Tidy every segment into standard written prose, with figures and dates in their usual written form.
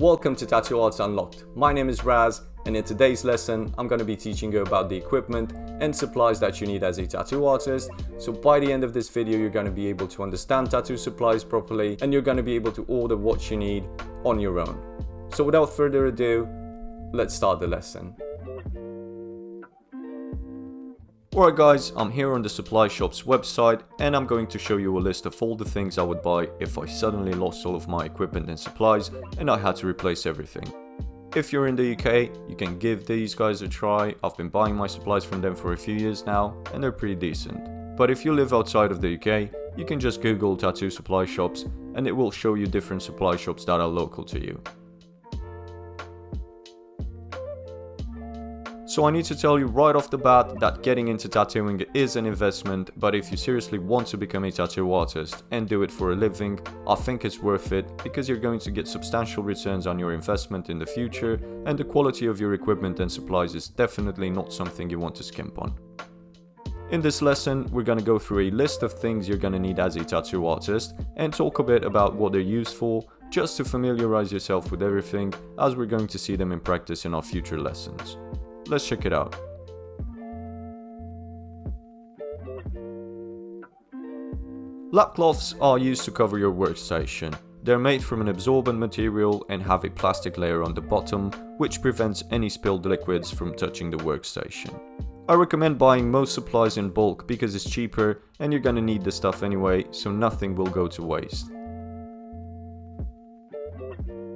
Welcome to Tattoo Arts Unlocked. My name is Raz, and in today's lesson I'm going to be teaching you about the equipment and supplies that you need as a tattoo artist. So by the end of this video you're going to be able to understand tattoo supplies properly, and you're going to be able to order what you need on your own. So without further ado, let's start the lesson. Alright guys, I'm here on the Supply Shop's website and I'm going to show you a list of all the things I would buy if I suddenly lost all of my equipment and supplies and I had to replace everything. If you're in the UK, you can give these guys a try. I've been buying my supplies from them for a few years now and they're pretty decent. But if you live outside of the UK, you can just Google tattoo supply shops and it will show you different supply shops that are local to you. So I need to tell you right off the bat that getting into tattooing is an investment, but if you seriously want to become a tattoo artist and do it for a living, I think it's worth it because you're going to get substantial returns on your investment in the future, and the quality of your equipment and supplies is definitely not something you want to skimp on. In this lesson, we're going to go through a list of things you're going to need as a tattoo artist and talk a bit about what they're used for, just to familiarize yourself with everything, as we're going to see them in practice in our future lessons. Let's check it out. Lap cloths are used to cover your workstation. They're made from an absorbent material and have a plastic layer on the bottom, which prevents any spilled liquids from touching the workstation. I recommend buying most supplies in bulk because it's cheaper and you're gonna need the stuff anyway, so nothing will go to waste.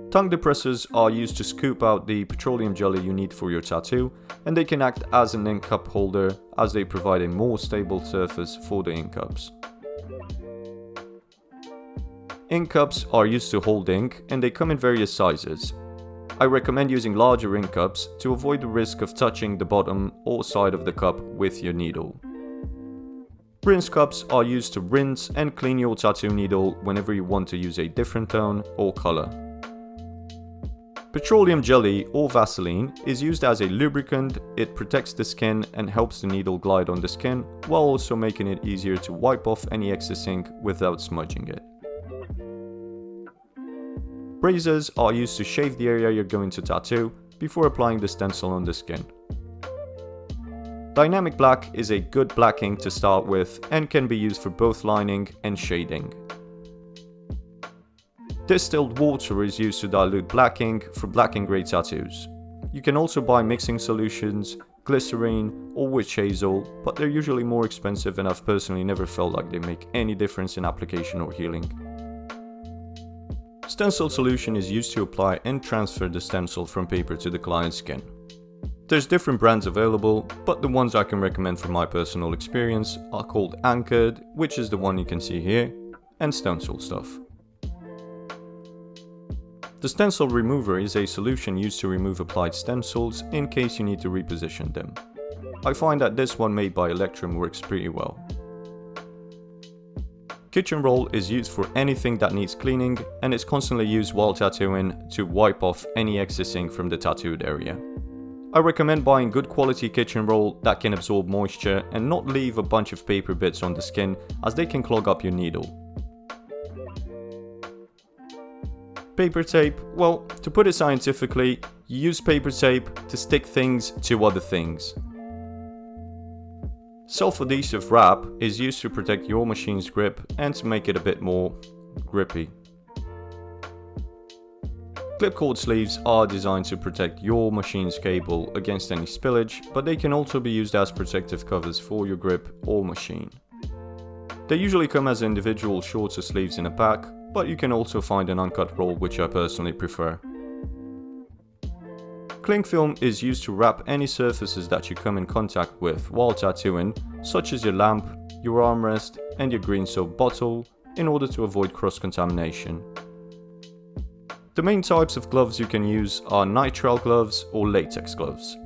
Tongue depressors are used to scoop out the petroleum jelly you need for your tattoo, and they can act as an ink cup holder as they provide a more stable surface for the ink cups. Ink cups are used to hold ink and they come in various sizes. I recommend using larger ink cups to avoid the risk of touching the bottom or side of the cup with your needle. Rinse cups are used to rinse and clean your tattoo needle whenever you want to use a different tone or color. Petroleum jelly or Vaseline is used as a lubricant. It protects the skin and helps the needle glide on the skin while also making it easier to wipe off any excess ink without smudging it. Razors are used to shave the area you're going to tattoo before applying the stencil on the skin. Dynamic black is a good black ink to start with and can be used for both lining and shading. Distilled water is used to dilute black ink for black and grey tattoos. You can also buy mixing solutions, glycerine or witch hazel, but they're usually more expensive and I've personally never felt like they make any difference in application or healing. Stencil solution is used to apply and transfer the stencil from paper to the client's skin. There's different brands available, but the ones I can recommend from my personal experience are called Anchored, which is the one you can see here, and Stencil Stuff. The stencil remover is a solution used to remove applied stencils in case you need to reposition them. I find that this one made by Electrum works pretty well. Kitchen roll is used for anything that needs cleaning and is constantly used while tattooing to wipe off any excess ink from the tattooed area. I recommend buying good quality kitchen roll that can absorb moisture and not leave a bunch of paper bits on the skin, as they can clog up your needle. Paper tape, well, to put it scientifically, you use paper tape to stick things to other things. Self-adhesive wrap is used to protect your machine's grip and to make it a bit more grippy. Clipcord sleeves are designed to protect your machine's cable against any spillage, but they can also be used as protective covers for your grip or machine. They usually come as individual shorter sleeves in a pack, but you can also find an uncut roll, which I personally prefer. Cling film is used to wrap any surfaces that you come in contact with while tattooing, such as your lamp, your armrest and your green soap bottle, in order to avoid cross-contamination. The main types of gloves you can use are nitrile gloves or latex gloves.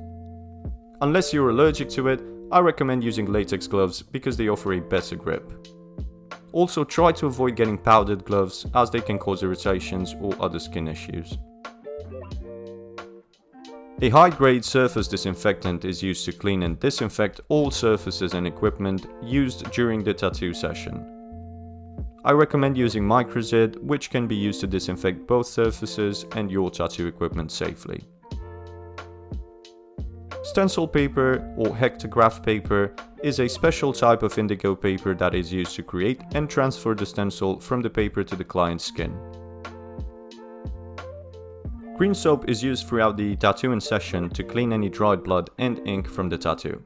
Unless you're allergic to it, I recommend using latex gloves because they offer a better grip. Also, try to avoid getting powdered gloves as they can cause irritations or other skin issues. A high-grade surface disinfectant is used to clean and disinfect all surfaces and equipment used during the tattoo session. I recommend using Microxid, which can be used to disinfect both surfaces and your tattoo equipment safely. Stencil paper or hectograph paper is a special type of indigo paper that is used to create and transfer the stencil from the paper to the client's skin. Green soap is used throughout the tattooing session to clean any dried blood and ink from the tattoo.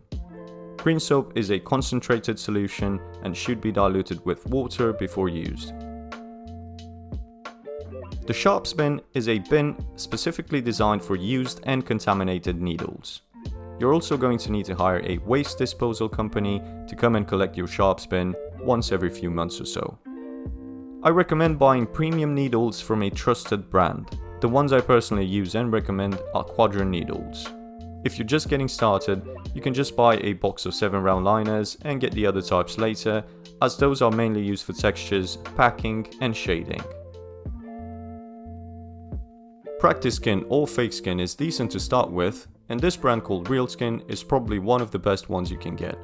Green soap is a concentrated solution and should be diluted with water before used. The sharps bin is a bin specifically designed for used and contaminated needles. You're also going to need to hire a waste disposal company to come and collect your sharps bin once every few months or so. I recommend buying premium needles from a trusted brand. The ones I personally use and recommend are Quadra needles. If you're just getting started, you can just buy a box of 7 round liners and get the other types later, as those are mainly used for textures, packing and shading. Practice skin or fake skin is decent to start with, and this brand called Real Skin is probably one of the best ones you can get.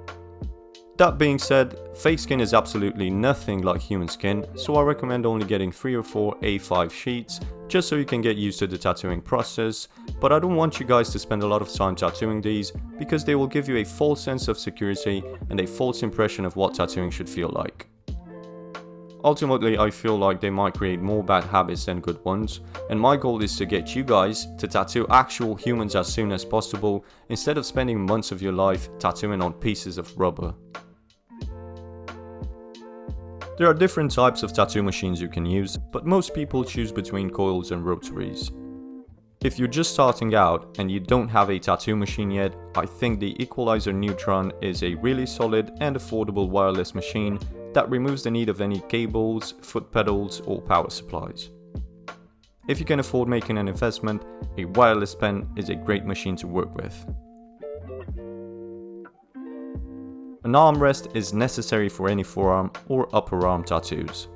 That being said, fake skin is absolutely nothing like human skin, so I recommend only getting 3 or 4 A5 sheets just so you can get used to the tattooing process, but I don't want you guys to spend a lot of time tattooing these because they will give you a false sense of security and a false impression of what tattooing should feel like. Ultimately, I feel like they might create more bad habits than good ones, and my goal is to get you guys to tattoo actual humans as soon as possible instead of spending months of your life tattooing on pieces of rubber. There are different types of tattoo machines you can use, but most people choose between coils and rotaries. If you're just starting out and you don't have a tattoo machine yet, I think the Equalizer Neutron is a really solid and affordable wireless machine that removes the need of any cables, foot pedals or power supplies. If you can afford making an investment, a wireless pen is a great machine to work with. An armrest is necessary for any forearm or upper arm tattoos.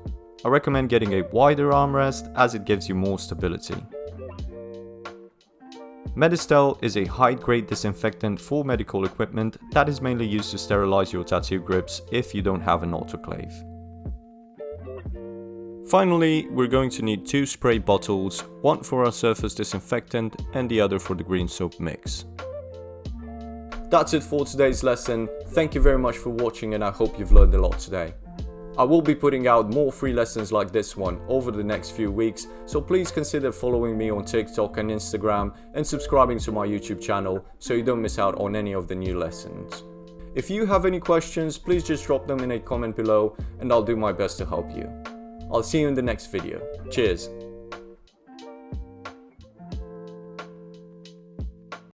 I recommend getting a wider armrest as it gives you more stability. Medistel is a high-grade disinfectant for medical equipment that is mainly used to sterilize your tattoo grips if you don't have an autoclave. Finally, we're going to need 2 spray bottles, one for our surface disinfectant and the other for the green soap mix. That's it for today's lesson. Thank you very much for watching and I hope you've learned a lot today. I will be putting out more free lessons like this one over the next few weeks, so please consider following me on TikTok and Instagram and subscribing to my YouTube channel so you don't miss out on any of the new lessons. If you have any questions, please just drop them in a comment below and I'll do my best to help you. I'll see you in the next video. Cheers!